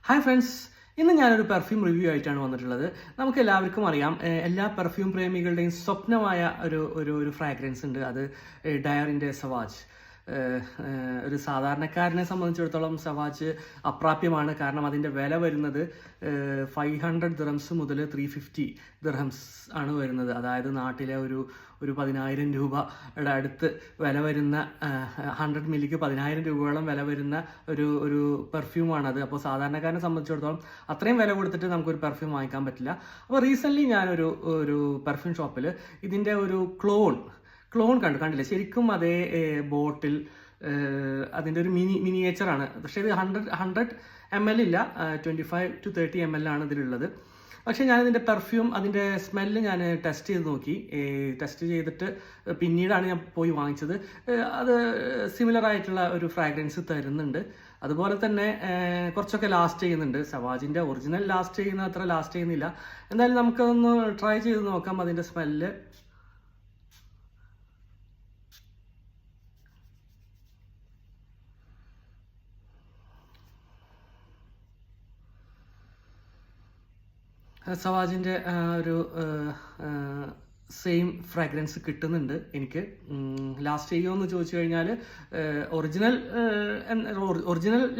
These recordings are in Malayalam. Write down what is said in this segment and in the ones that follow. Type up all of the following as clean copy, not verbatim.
ഹായ് ഫ്രണ്ട്സ്, ഇന്ന് ഞാനൊരു പെർഫ്യൂം റിവ്യൂ ആയിട്ടാണ് വന്നിട്ടുള്ളത്. നമുക്ക് എല്ലാവർക്കും അറിയാം, എല്ലാ പെർഫ്യൂം പ്രേമികളുടെയും സ്വപ്നമായ ഒരു ഒരു ഒരു ഫ്രാഗ്രൻസ് ഉണ്ട്. അത് ഡയറിൻ്റെ സവാജ്. ഒരു സാധാരണക്കാരനെ സംബന്ധിച്ചിടത്തോളം സവാജ് അപ്രാപ്യമാണ്. കാരണം അതിൻ്റെ വില വരുന്നത് 500 ദിർഹംസ് മുതൽ 350 ദിർഹംസ് ആണ് വരുന്നത്. അതായത് നാട്ടിലെ ഒരു 10,000 രൂപയുടെ അടുത്ത് വില വരുന്ന 100 മില്ലിക്ക് 10,000 രൂപയോളം വില വരുന്ന ഒരു പെർഫ്യൂമാണത്. അപ്പോൾ സാധാരണക്കാരനെ സംബന്ധിച്ചിടത്തോളം അത്രയും വില കൊടുത്തിട്ട് നമുക്കൊരു പെർഫ്യൂം വാങ്ങിക്കാൻ പറ്റില്ല. അപ്പോൾ റീസെൻ്റ്ലി ഞാനൊരു പെർഫ്യൂം ഷോപ്പിൽ ഇതിൻ്റെ ഒരു ക്ലോൺ കണ്ടില്ലേ, ശരിക്കും അതേ ബോട്ടിൽ, അതിൻ്റെ ഒരു മിനിയേച്ചറാണ്. പക്ഷേ ഇത് 100 ml ഇല്ല, 25 to 30 ml ആണ് ഇതിലുള്ളത്. പക്ഷേ ഞാനിതിൻ്റെ പെർഫ്യൂം, അതിൻ്റെ സ്മെല്ല് ഞാൻ ടെസ്റ്റ് ചെയ്ത് നോക്കി. ടെസ്റ്റ് ചെയ്തിട്ട് പിന്നീടാണ് ഞാൻ പോയി വാങ്ങിച്ചത്. അത് സിമിലർ ആയിട്ടുള്ള ഒരു ഫ്രാഗ്രൻസ് തരുന്നുണ്ട്. അതുപോലെ തന്നെ കുറച്ചൊക്കെ ലാസ്റ്റ് ചെയ്യുന്നുണ്ട്. സവാജിൻ്റെ ഒറിജിനൽ ലാസ്റ്റ് ചെയ്യുന്ന അത്ര ലാസ്റ്റ് ചെയ്യുന്നില്ല. എന്തായാലും നമുക്കൊന്ന് ട്രൈ ചെയ്ത് നോക്കാം അതിൻ്റെ സ്മെല്ല്. സവാജിൻ്റെ ഒരു സെയിം ഫ്രാഗ്രൻസ് കിട്ടുന്നുണ്ട് എനിക്ക്. ലാസ്റ്റ് ചെയ്യുമെന്ന് ചോദിച്ചു കഴിഞ്ഞാൽ ഒറിജിനൽ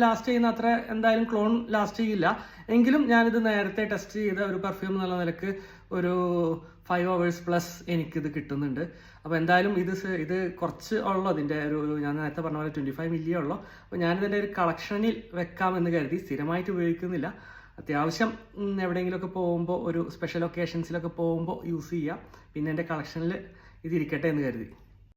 ലാസ്റ്റ് ചെയ്യുന്ന അത്ര എന്തായാലും ക്ലോൺ ലാസ്റ്റ് ചെയ്യില്ല. എങ്കിലും ഞാനിത് നേരത്തെ ടെസ്റ്റ് ചെയ്ത ഒരു പെർഫ്യൂം എന്നുള്ള നിലക്ക് ഒരു 5 hours പ്ലസ് എനിക്കിത് കിട്ടുന്നുണ്ട്. അപ്പോൾ എന്തായാലും ഇത് കുറച്ച് ഉള്ളൂ. അതിൻ്റെ ഞാൻ നേരത്തെ പറഞ്ഞ പോലെ 25 മില്ലി ഉള്ളൂ. അപ്പോൾ ഞാനിതിൻ്റെ ഒരു കളക്ഷനിൽ വെക്കാമെന്ന് കരുതി. സ്ഥിരമായിട്ട് ഉപയോഗിക്കുന്നില്ല. അത്യാവശ്യം എവിടെയെങ്കിലുമൊക്കെ പോകുമ്പോൾ, ഒരു സ്പെഷ്യൽ ഒക്കേഷൻസിലൊക്കെ പോകുമ്പോൾ യൂസ് ചെയ്യാം. പിന്നെ എൻ്റെ കളക്ഷനിൽ ഇതിരിക്കട്ടെ എന്ന് കരുതി.